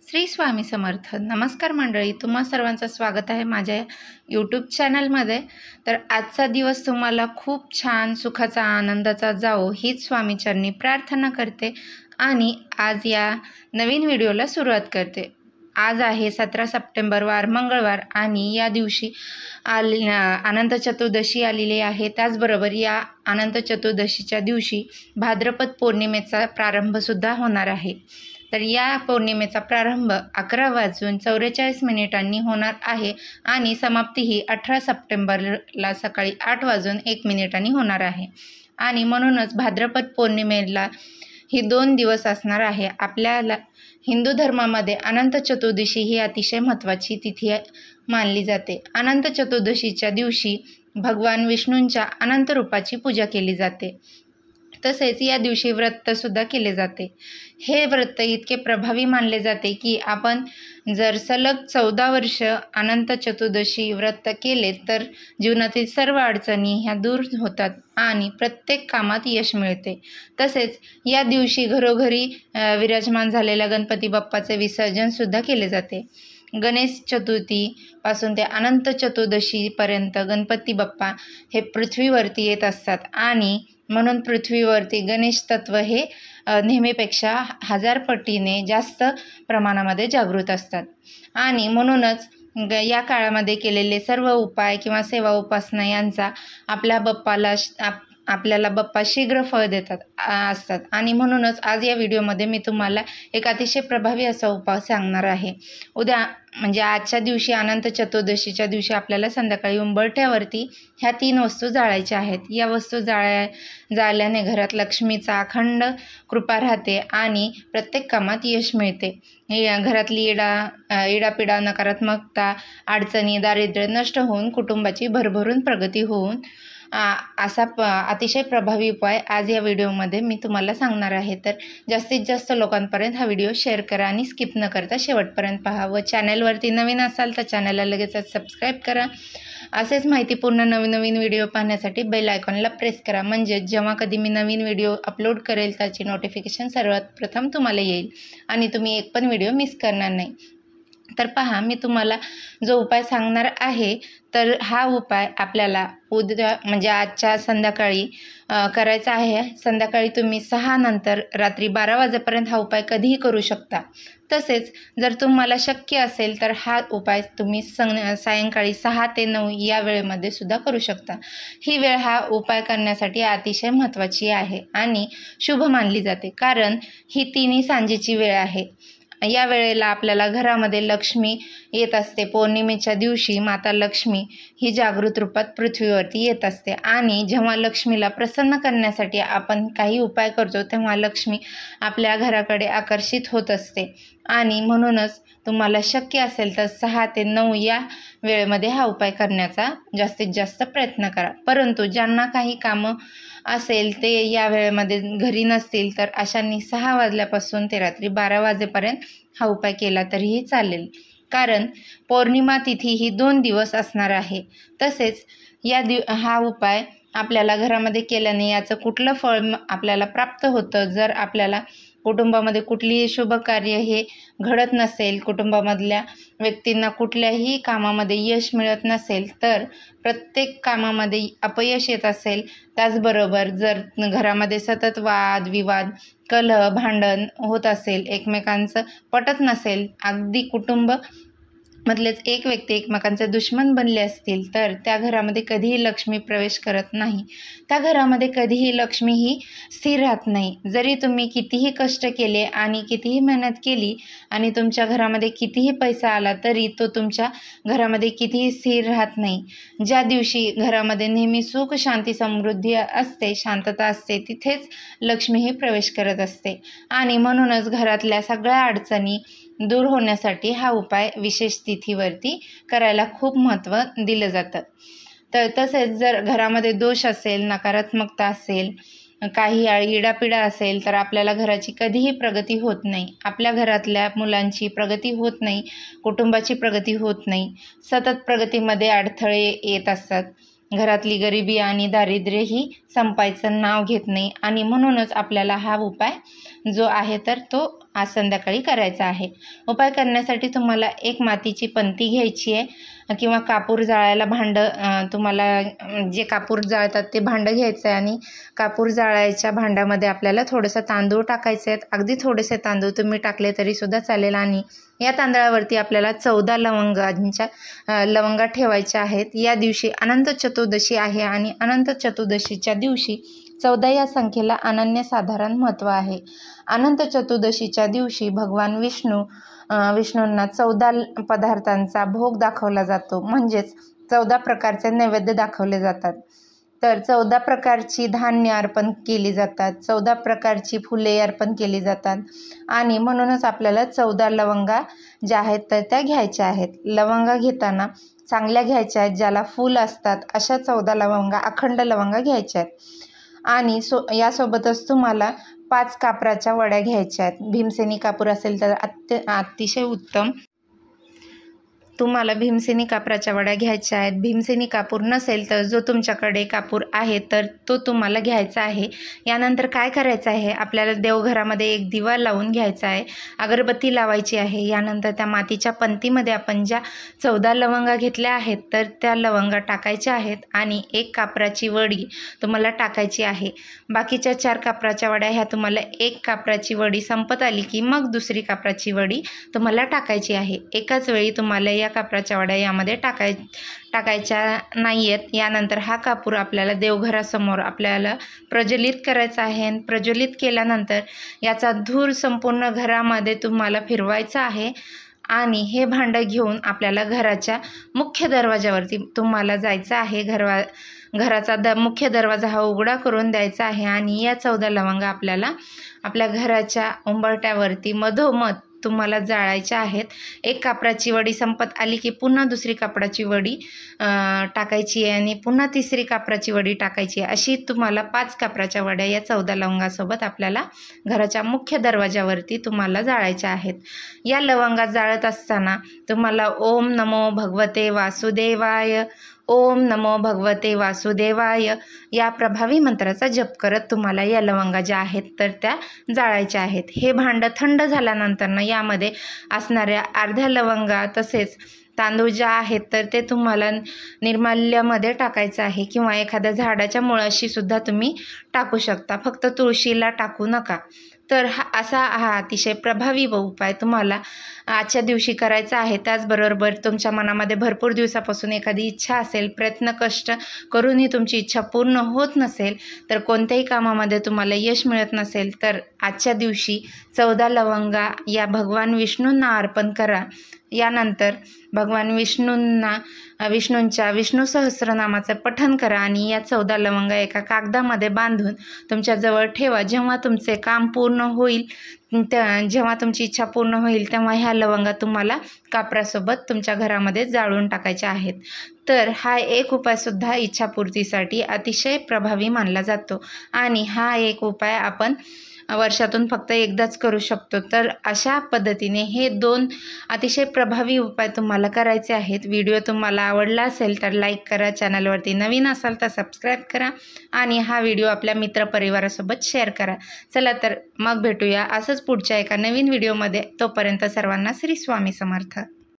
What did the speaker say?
श्री स्वामी समर्थ। नमस्कार मंडळी, तुम्हा सर्वांचं स्वागत आहे माझ्या यूट्यूब चॅनलमध्ये। तर आजचा दिवस तुम्हाला खूप छान सुखाचा आनंदाचा जावो हीच स्वामीचरणी प्रार्थना करते आणि आज या नवीन व्हिडिओला सुरुवात करते। आज आहे 17 सप्टेंबर वार मंगळवार आणि या दिवशी अनंत चतुर्दशी आलेली आहे। त्याचबरोबर या अनंत चतुर्दशीच्या दिवशी भाद्रपद पौर्णिमेचा प्रारंभसुद्धा होणार आहे। तर या पौर्णिमेचा प्रारंभ 11:44 होणार आहे आणि समाप्ती ही 18 सप्टेंबरला सकाळी 8:01 होणार आहे। आणि म्हणूनच भाद्रपद पौर्णिमेला ही 2 दिवस असणार आहे। आपल्याला हिंदू धर्मामध्ये अनंत चतुर्दशी ही अतिशय महत्त्वाची तिथी मानली जाते। अनंत चतुर्दशीच्या दिवशी भगवान विष्णूंच्या अनंत रूपाची पूजा केली जाते। तसेच या दिवशी व्रतसुद्धा केले जाते। हे व्रत इतके प्रभावी मानले जाते की आपण जर सलग 14 वर्ष अनंत चतुर्दशी व्रत केले तर जीवनातील सर्व अडचणी ह्या दूर होतात आणि प्रत्येक कामात यश मिळते। तसेच या दिवशी घरोघरी विराजमान झालेल्या गणपती बाप्पाचे विसर्जनसुद्धा केले जाते। गणेश चतुर्थीपासून ते अनंत चतुर्दशीपर्यंत गणपती बाप्पा हे पृथ्वीवरती येत असतात आणि म्हणून पृथ्वीवरती गणेश तत्व हे नेहमीपेक्षा 1000 पटीने जास्त प्रमाणामध्ये जागृत असतात। आणि म्हणूनच या काळामध्ये केलेले सर्व उपाय किंवा सेवा उपासना यांचा आपल्याला बाप्पा शीघ्र फळ देतात असतात। आणि म्हणूनच आज या व्हिडिओमध्ये मी तुम्हाला एक अतिशय प्रभावी असा उपाय सांगणार आहे। उद्या म्हणजे आजच्या दिवशी अनंत चतुर्दशीच्या दिवशी आपल्याला संध्याकाळी उंबरठ्यावरती ह्या 3 वस्तू जाळायच्या आहेत। या वस्तू जाळल्याने घरात लक्ष्मीचा अखंड कृपा राहते आणि प्रत्येक कामात यश मिळते। घरातली इडापिडा नकारात्मकता अडचणी दारिद्र्य नष्ट होऊन कुटुंबाची भरभरून प्रगती होऊन असा अतिशय प्रभावी उपाय आज या व्हिडिओमध्ये मी तुम्हाला सांगणार आहे। तर जास्तीत जास्त लोकांपर्यंत हा व्हिडिओ शेअर करा आणि स्किप न करता शेवटपर्यंत पहा व चॅनलवरती नवीन असाल तर चॅनलला लगेचच सबस्क्राईब करा। असेच माहितीपूर्ण नवीन व्हिडिओ पाहण्यासाठी बेल आयकॉनला प्रेस करा, म्हणजे जेव्हा कधी मी नवीन व्हिडिओ अपलोड करेल त्याची नोटिफिकेशन सर्वात प्रथम तुम्हाला येईल आणि तुम्ही एक पण व्हिडिओ मिस करणार नाही। तर पहा, मी तुम्हाला जो उपाय सांगणार आहे तर हा उपाय आपल्याला उद्या म्हणजे आजच्या संध्याकाळी करायचा आहे। संध्याकाळी तुम्ही 6 नंतर रात्री 12 वाजेपर्यंत हा उपाय कधीही करू शकता। तसेच जर तुम्हाला शक्य असेल तर हा उपाय तुम्ही सायंकाळी 6 ते 9 या वेळेमध्ये सुद्धा करू शकता। ही वेळ हा उपाय करण्यासाठी अतिशय महत्त्वाची आहे आणि शुभ मानली जाते, कारण ही तिन्ही सांजेची वेळ आहे। या वेळेला आपल्याला घरामध्ये लक्ष्मी येत असते। पौर्णिमेच्या दिवशी माता लक्ष्मी ही जागृत रूपात पृथ्वीवरती येत असते आणि जेव्हा लक्ष्मीला प्रसन्न करण्यासाठी आपण काही उपाय करतो तेव्हा लक्ष्मी आपल्या घराकडे आकर्षित होत असते। आणि म्हणूनच तुम्हाला शक्य असेल तर 6 ते 9 या वेळेमध्ये हा उपाय करण्याचा जास्तीत जास्त प्रयत्न करा। परंतु ज्यांना काही कामं असेल ते या वेळेमध्ये घरी नसतील तर अशांनी 6 वाजल्यापासून ते रात्री 12 वाजेपर्यंत हा उपाय केला तरीही चालेल, कारण पौर्णिमा तिथी ही 2 दिवस असणार आहे। तसेच हा उपाय आपल्याला घरामध्ये केल्याने याचं कुठलं फळ आपल्याला प्राप्त होतं, जर आपल्याला कुटुंबामध्ये कुठलीही शुभ कार्य हे घडत नसेल, कुटुंबामधल्या व्यक्तींना कुठल्याही कामामध्ये यश मिळत नसेल, तर प्रत्येक कामामध्ये अपयश येत असेल, त्याचबरोबर जर घरामध्ये सतत वाद विवाद कलह भांडण होत असेल, एकमेकांचं पटत नसेल, अगदी कुटुंब मधलेच एक व्यक्ती एकमेकांचे दुश्मन बनले असतील, तर त्या घरामध्ये कधीही लक्ष्मी प्रवेश करत नाही। त्या घरामध्ये कधीही लक्ष्मी ही स्थिर राहत नाही। जरी तुम्ही कितीही कष्ट केले आणि कितीही मेहनत केली आणि तुमच्या घरामध्ये कितीही पैसा आला तरी तो तुमच्या घरामध्ये कितीही स्थिर राहत नाही। ज्या दिवशी घरामध्ये नेहमी सुख शांती समृद्धी असते, शांतता असते, तिथेच लक्ष्मी ही प्रवेश करत असते। आणि म्हणूनच घरातल्या सगळ्या अडचणी दूर होण्यासाठी हा उपाय विशेष तिथीवरती करायला खूप महत्त्व दिलं जातं। तर तसेच जर घरामध्ये दोष असेल, नकारात्मकता असेल, काही इडापिडा असेल तर आपल्याला घराची कधीही प्रगती होत नाही। आपल्या घरातल्या मुलांची प्रगती होत नाही, कुटुंबाची प्रगती होत नाही, सतत प्रगतीमध्ये अडथळे येत असतात। घरातली गरिबी आणि दारिद्र्य ही संपायचं नाव घेत नाही आणि म्हणूनच आपल्याला हा उपाय जो आहे तर तो आज संध्याकाळी करायचा आहे। उपाय करण्यासाठी तुम्हाला एक मातीची पंती घ्यायची आहे किंवा कापूर जाळायला भांडं, तुम्हाला जे कापूर जाळतात ते भांडं घ्यायचं आहे आणि कापूर जाळायच्या भांड्यामध्ये आपल्याला थोडंसं तांदूळ टाकायचे आहेत। अगदी थोडेसे तांदूळ तुम्ही टाकले तरीसुद्धा चालेल आणि या तांदळावरती आपल्याला 14 लवंगा ठेवायच्या आहेत। या दिवशी अनंत चतुर्दशी आहे आणि अनंत चतुर्दशीच्या दिवशी 14 या संख्येला अनन्यसाधारण महत्त्व आहे। अनंत चतुर्दशीच्या दिवशी भगवान विष्णूंना 14 पदार्थांचा भोग दाखवला जातो, म्हणजेच 14 प्रकारचे नैवेद्य दाखवले जातात। तर 14 प्रकारची धान्य अर्पण केली जातात, 14 प्रकारची फुले अर्पण केली जातात आणि म्हणूनच आपल्याला 14 लवंगा ज्या आहेत तर त्या घ्यायच्या आहेत। लवंगा घेताना चांगल्या घ्यायच्या आहेत, ज्याला फूल असतात अशा 14 लवंगा, अखंड लवंगा घ्यायच्या आहेत। आणि यासोबतच तुम्हाला 5 कापराच्या वड्या घ्यायच्या आहेत। भीमसेनी कापूर असेल तर अतिशय उत्तम, तुम्हाला भीमसेनी कापराच्या वड्या घ्यायच्या आहेत। भीमसेनी कापूर नसेल तर जो तुमच्याकडे कापूर आहे तर तो तुम्हाला घ्यायचा आहे। यानंतर काय करायचं आहे, आपल्याला देवघरामध्ये एक दिवा लावून घ्यायचा आहे, अगरबत्ती लावायची आहे। यानंतर त्या मातीच्या पंतीमध्ये आपण ज्या 14 लवंगा घेतल्या आहेत तर त्या लवंगा टाकायच्या आहेत आणि एक कापराची वडी तुम्हाला टाकायची आहे। बाकीच्या 4 कापराच्या वड्या ह्या तुम्हाला एक कापराची वडी संपत आली की मग दुसरी कापराची वडी तुम्हाला टाकायची आहे। एकाच वेळी तुम्हाला या कापराच्या वड्या यामध्ये टाकायच्या नाही आहेत। यानंतर हा कापूर आपल्याला देवघरासमोर आपल्याला प्रज्वलित करायचा आहे। प्रज्वलित केल्यानंतर याचा धूर संपूर्ण घरामध्ये तुम्हाला फिरवायचा आहे आणि हे भांडं घेऊन आपल्याला घराच्या मुख्य दरवाजावरती तुम्हाला जायचं आहे। घराचा मुख्य दरवाजा हा उघडा करून द्यायचा आहे आणि या 14 लवंगा आपल्याला आपल्या घराच्या उंबरठ्यावरती मधोमध तुम्हाला जाळायच्या आहेत। एक कापराची वडी संपत आली की पुन्हा दुसरी कापराची वडी टाकायची आहे आणि पुन्हा तिसरी कापराची वडी टाकायची आहे। अशी तुम्हाला 5 कापराच्या वड्या या 14 लवंगासोबत आपल्याला घराच्या मुख्य दरवाजावरती तुम्हाला जाळायच्या आहेत। या लवंगा जाळत असताना तुम्हाला ओम नमो भगवते वासुदेवाय, ओम नमो भगवते वासुदेवाय या प्रभावी मंत्राचा जप करत तुम्हाला या लवंगा ज्या आहेत तर त्या जाळायच्या आहेत। हे भांडं थंड झाल्यानंतर यामध्ये असणाऱ्या अर्ध्या लवंगा तसेच तांदूळ ज्या आहेत तर ते तुम्हाला निर्माल्यामध्ये टाकायचं आहे किंवा एखाद्या झाडाच्या मुळाशी सुद्धा तुम्ही टाकू शकता, फक्त तुळशीला टाकू नका। तर हा अतिशय प्रभावी उपाय तुम्हाला आजच्या दिवशी करायचा आहे। त्याचबरोबर तुमच्या मनामध्ये भरपूर दिवसापासून एखादी इच्छा असेल, प्रयत्न कष्ट करूनही तुमची इच्छा पूर्ण होत नसेल, तर कोणत्याही कामामध्ये तुम्हाला यश मिळत नसेल तर आजच्या दिवशी 14 लवंगा या भगवान विष्णूंना अर्पण करा। यानंतर भगवान विष्णूंच्या विष्णू सहस्रनामाचं पठण करा आणि या 14 लवंगा एका कागदामध्ये बांधून तुमच्याजवळ ठेवा। जेव्हा तुमचे काम पूर्ण होईल, जेव्हा तुमची इच्छा पूर्ण होईल तेव्हा ह्या लवंगा तुम्हाला कापरासोबत तुमच्या घरामध्ये जाळून टाकायच्या आहेत। तर हा एक उपायसुद्धा इच्छापूर्तीसाठी अतिशय प्रभावी मानला जातो आणि हा एक उपाय आपण वर्षातून फक्त एकदाच करू शकतो। तर अशा पद्धतीने हे 2 अतिशय प्रभावी उपाय तुम्हाला करायचे आहेत। व्हिडिओ तुम्हाला आवडला असेल तर लाईक करा, चॅनलवरती नवीन असाल तर सबस्क्राईब करा आणि हा व्हिडिओ आपल्या मित्रपरिवारासोबत शेअर करा। चला तर मग भेटूया असंच पुढच्या एका नवीन व्हिडिओमध्ये। तोपर्यंत सर्वांना श्री स्वामी समर्थ।